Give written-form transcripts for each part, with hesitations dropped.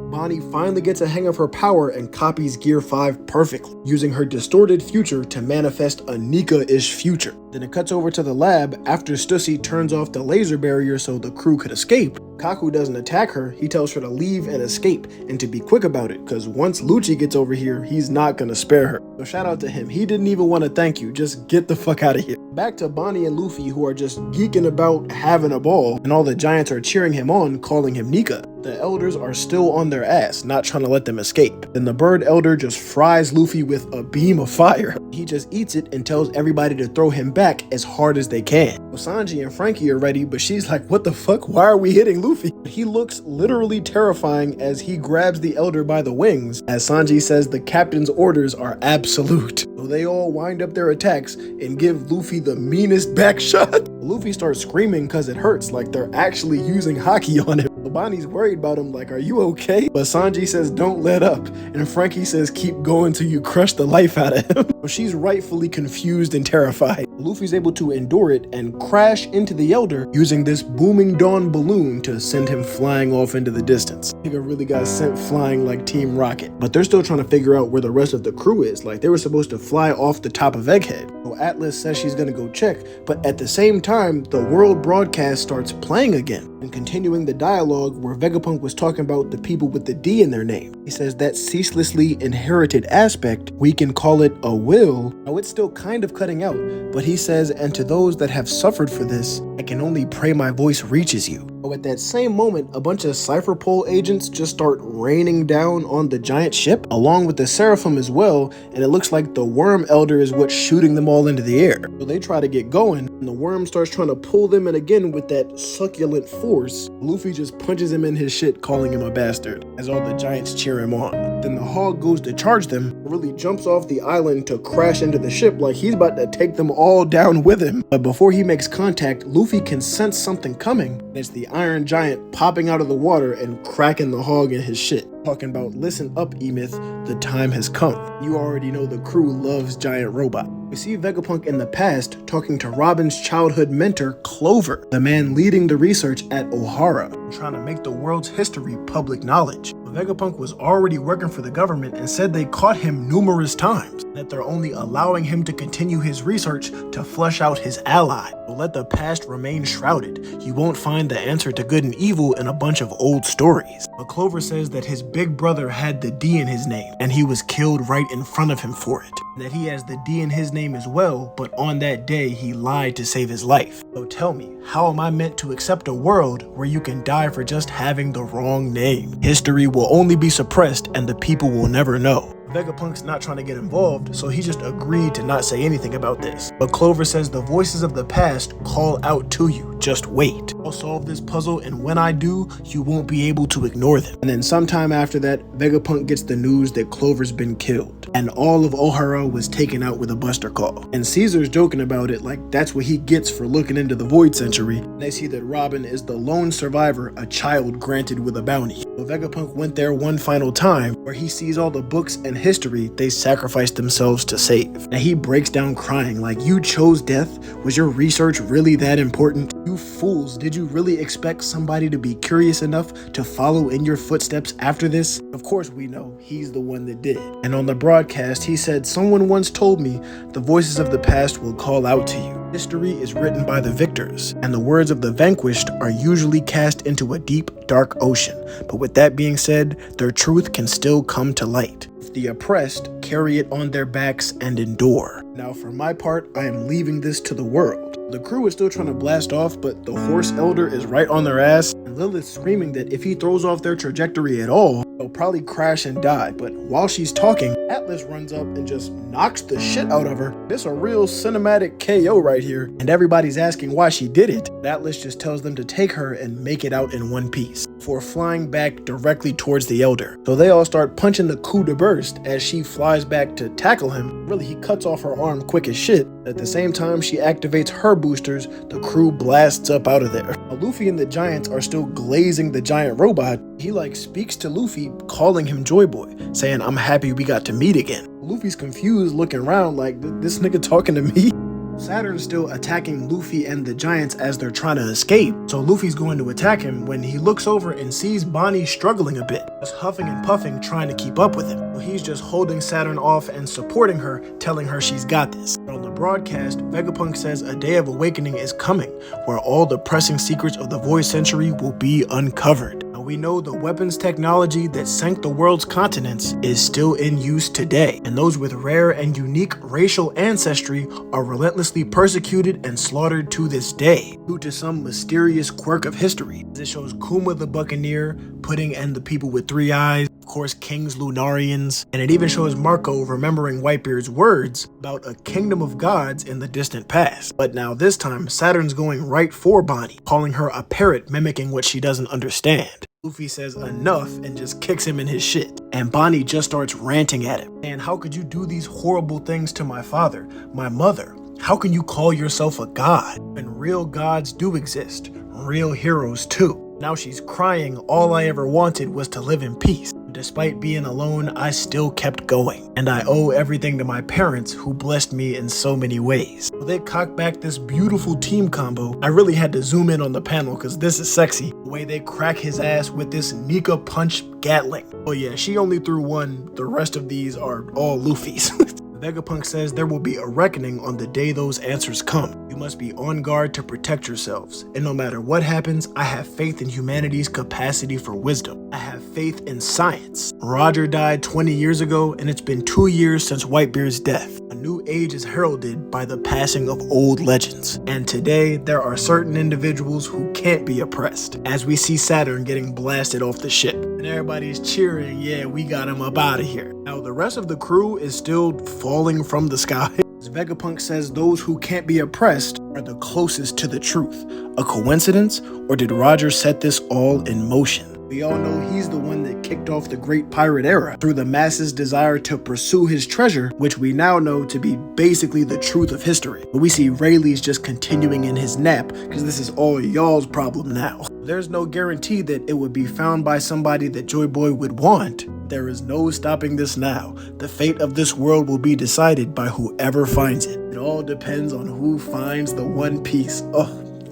Bonnie finally gets a hang of her power and copies Gear 5 perfectly, using her distorted future to manifest a Nika-ish future. Then it cuts over to the lab after Stussy turns off the laser barrier so the crew could escape. Kaku doesn't attack her, he tells her to leave and escape, and to be quick about it, cause once Lucci gets over here, he's not gonna spare her. So shout out to him, he didn't even want to thank you, just get the fuck out of here. Back to Bonnie and Luffy, who are just geeking about having a ball, and all the giants are cheering him on, calling him Nika. The elders are still on their ass, not trying to let them escape. Then the bird elder just fries Luffy with a beam of fire. He just eats it and tells everybody to throw him back as hard as they can. So Sanji and Frankie are ready, but she's like, what the fuck, why are we hitting Luffy? He looks literally terrifying as he grabs the elder by the wings, as Sanji says the captain's orders are absolute. So they all wind up their attacks and give Luffy the meanest back shot. Luffy starts screaming cause it hurts, like they're actually using hockey on him. Bonnie's worried about him, like, are you okay? But Sanji says don't let up, and Frankie says keep going till you crush the life out of him. She's rightfully confused and terrified. Luffy's able to endure it and crash into the elder using this booming dawn balloon to send him flying off into the distance. Nigga really got sent flying like Team Rocket. But they're still trying to figure out where the rest of the crew is, like they were supposed to fly off the top of Egghead. So Atlas says she's gonna go check, but at the same time, the world broadcast starts playing again and continuing the dialogue where Vegapunk was talking about the people with the D in their name. He says that ceaselessly inherited aspect, we can call it a will. Now it's still kind of cutting out, but he says, and to those that have suffered for this, I can only pray my voice reaches you. So at that same moment, a bunch of Cypher Pole agents just start raining down on the giant ship, along with the Seraphim as well, and it looks like the Worm Elder is what's shooting them all into the air. So they try to get going, and the Worm starts trying to pull them in again with that succulent force. Luffy just punches him in his shit, calling him a bastard, as all the giants cheer him on. Then the Hog goes to charge them, really jumps off the island to crash into the ship like he's about to take them all down with him. But before he makes contact, Luffy can sense something coming. It's the Iron Giant popping out of the water and cracking the Hog in his shit. Talking about, listen up, E-Myth, the time has come. You already know the crew loves giant robot. We see Vegapunk in the past talking to Robin's childhood mentor, Clover, the man leading the research at Ohara, trying to make the world's history public knowledge. Vegapunk was already working for the government and said they caught him numerous times, that they're only allowing him to continue his research to flesh out his ally. So let the past remain shrouded. You won't find the answer to good and evil in a bunch of old stories. But Clover says that his big brother had the D in his name, and he was killed right in front of him for it. And that he has the D in his name as well, but on that day he lied to save his life. So tell me, how am I meant to accept a world where you can die for just having the wrong name? History will only be suppressed and the people will never know. Vegapunk's not trying to get involved, so he just agreed to not say anything about this. But Clover says the voices of the past call out to you. Just wait. I'll solve this puzzle, and when I do, you won't be able to ignore them. And then sometime after that, Vegapunk gets the news that Clover's been killed, and all of Ohara was taken out with a buster call. And Caesar's joking about it like that's what he gets for looking into the Void Century. And they see that Robin is the lone survivor, a child granted with a bounty. So Vegapunk went there one final time, where he sees all the books and history they sacrificed themselves to save. Now he breaks down crying like, you chose death? Was your research really that important? You fools, did you really expect somebody to be curious enough to follow in your footsteps after this? Of course we know he's the one that did. And on the broadcast he said, someone once told me the voices of the past will call out to you. History is written by the victors, and the words of the vanquished are usually cast into a deep, dark ocean. But with that being said, their truth can still come to light. If the oppressed carry it on their backs and endure. Now for my part, I am leaving this to the world. The crew is still trying to blast off, but the Horse Elder is right on their ass, and Lilith's screaming that if he throws off their trajectory at all, they'll probably crash and die. But while she's talking, Atlas runs up and just knocks the shit out of her. This a real cinematic KO right here, and everybody's asking why she did it. Atlas just tells them to take her and make it out in one piece, before flying back directly towards the Elder. So they all start punching the coup de burst as she flies back to tackle him. Really, he cuts off her arm quick as shit. At the same time she activates her boosters, the crew blasts up out of there. Now, Luffy and the giants are still glazing the giant robot. He speaks to Luffy, calling him Joy Boy, saying, I'm happy we got to meet again. Luffy's confused, looking around like, this nigga talking to me? Saturn's still attacking Luffy and the giants as they're trying to escape. So Luffy's going to attack him when he looks over and sees Bonnie struggling a bit, just huffing and puffing trying to keep up with him. Well, he's just holding Saturn off and supporting her, telling her she's got this. But on the broadcast, Vegapunk says a day of awakening is coming, where all the pressing secrets of the Void Century will be uncovered. We know the weapons technology that sank the world's continents is still in use today, and those with rare and unique racial ancestry are relentlessly persecuted and slaughtered to this day, due to some mysterious quirk of history. This shows Kuma the Buccaneer, Pudding and the people with 3 eyes, of course King's Lunarians, and it even shows Marco remembering Whitebeard's words about a kingdom of gods in the distant past. But now this time, Saturn's going right for Bonnie, calling her a parrot mimicking what she doesn't understand. Luffy says enough and just kicks him in his shit. And Bonnie just starts ranting at him. And how could you do these horrible things to my father, my mother? How can you call yourself a god? When real gods do exist, real heroes too. Now she's crying, all I ever wanted was to live in peace. Despite being alone, I still kept going. And I owe everything to my parents who blessed me in so many ways. Well, they cock back this beautiful team combo. I really had to zoom in on the panel because this is sexy. The way they crack his ass with this Nika punch Gatling. Oh yeah, she only threw one. The rest of these are all Luffy's. Vegapunk says there will be a reckoning on the day those answers come. You must be on guard to protect yourselves. And no matter what happens, I have faith in humanity's capacity for wisdom. I have faith in science. Roger died 20 years ago, and it's been 2 years since Whitebeard's death. A new age is heralded by the passing of old legends. And today, there are certain individuals who can't be oppressed. As we see Saturn getting blasted off the ship. And everybody's cheering, yeah, we got him up out of here. Now, the rest of the crew is still falling from the sky. Vegapunk says those who can't be oppressed are the closest to the truth. A coincidence, or did Roger set this all in motion? We all know he's the one that kicked off the Great Pirate Era through the masses' desire to pursue his treasure, which we now know to be basically the truth of history. But we see Rayleigh's just continuing in his nap because this is all y'all's problem now. There's no guarantee that it would be found by somebody that Joy Boy would want. There is no stopping this now. The fate of this world will be decided by whoever finds it. It all depends on who finds the One Piece. Oh,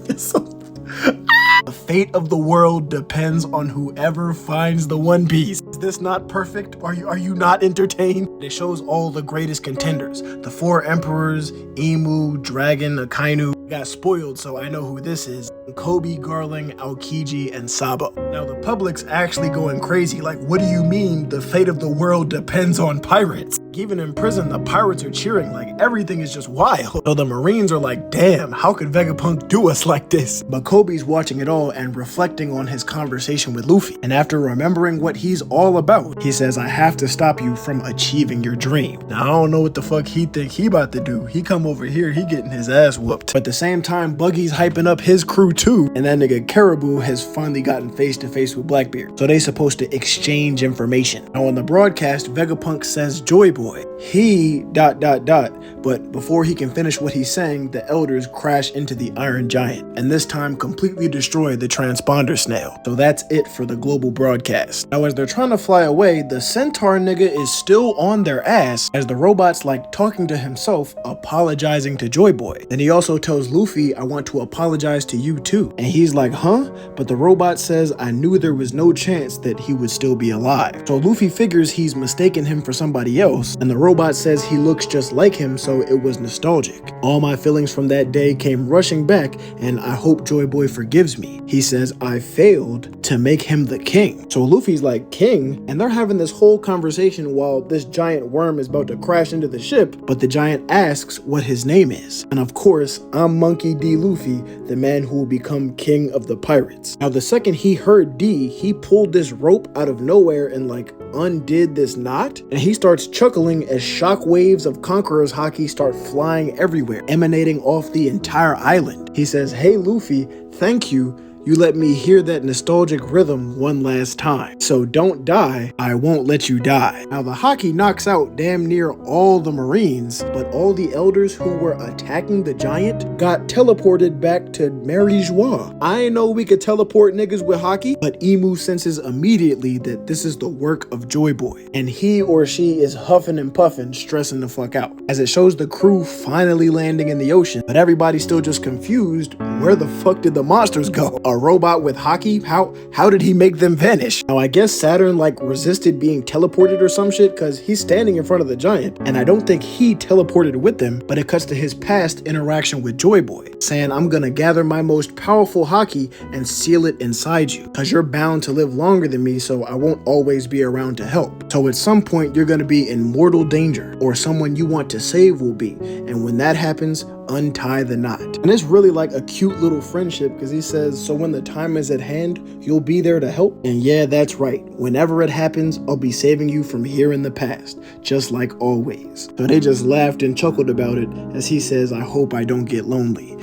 it's so... The fate of the world depends on whoever finds the One Piece. Is this not perfect? Are you not entertained? It shows all the greatest contenders. The 4 emperors, Emu, Dragon, Akainu. Got spoiled, so I know who this is. Kobe, Garling, Aokiji, and Sabo. Now the public's actually going crazy. Like, what do you mean the fate of the world depends on pirates? Even in prison, the pirates are cheering. Like, everything is just wild. So the Marines are like, damn, how could Vegapunk do us like this? But Kobe's watching it all and reflecting on his conversation with Luffy. And after remembering what he's all about, he says, I have to stop you from achieving your dream. Now, I don't know what the fuck he think he about to do. He come over here, he getting his ass whooped. But at the same time, Buggy's hyping up his crew too. And that nigga Caribou has finally gotten face to face with Blackbeard. So they supposed to exchange information. Now on the broadcast, Vegapunk says Joy Boy. He ... But before he can finish what he's saying, the elders crash into the Iron Giant, and this time completely destroy the transponder snail. So that's it for the global broadcast. Now as they're trying to fly away, the centaur nigga is still on their ass as the robot's like talking to himself, apologizing to Joy Boy. Then he also tells Luffy, I want to apologize to you too. And he's like, huh? But the robot says, I knew there was no chance that he would still be alive. So Luffy figures he's mistaken him for somebody else, and the robot says he looks just like him, so it was nostalgic. All my feelings from that day came rushing back, and I hope Joy Boy forgives me. He says, I failed to make him the king. So Luffy's like, king? And they're having this whole conversation while this giant worm is about to crash into the ship, but the giant asks what his name is. And of course, I'm Monkey D. Luffy, the man who will become king of the pirates. Now the second he heard D, he pulled this rope out of nowhere and like undid this knot, and he starts chuckling as shock waves of Conqueror's Haki start flying everywhere, emanating off the entire island. He says, hey Luffy, thank you. you let me hear that nostalgic rhythm one last time. So don't die, I won't let you die. Now the Haki knocks out damn near all the Marines, but all the elders who were attacking the giant got teleported back to Mary Joie. I ain't know we could teleport niggas with Haki, but Emu senses immediately that this is the work of Joy Boy, and he or she is huffing and puffing, stressing the fuck out, as it shows the crew finally landing in the ocean, but everybody's still just confused. Where the fuck did the monsters go? A robot with Haki? How did he make them vanish? Now I guess Saturn like resisted being teleported or some shit, cause he's standing in front of the giant, and I don't think he teleported with them, but it cuts to his past interaction with Joy Boy, saying, I'm gonna gather my most powerful Haki and seal it inside you, cause you're bound to live longer than me, so I won't always be around to help. So at some point you're gonna be in mortal danger, or someone you want to save will be, and when that happens, untie the knot. And it's really like a cute little friendship, because he says, so when the time is at hand, you'll be there to help. And yeah, that's right. Whenever it happens, I'll be saving you from here in the past, just like always. So they just laughed and chuckled about it as he says, I hope I don't get lonely.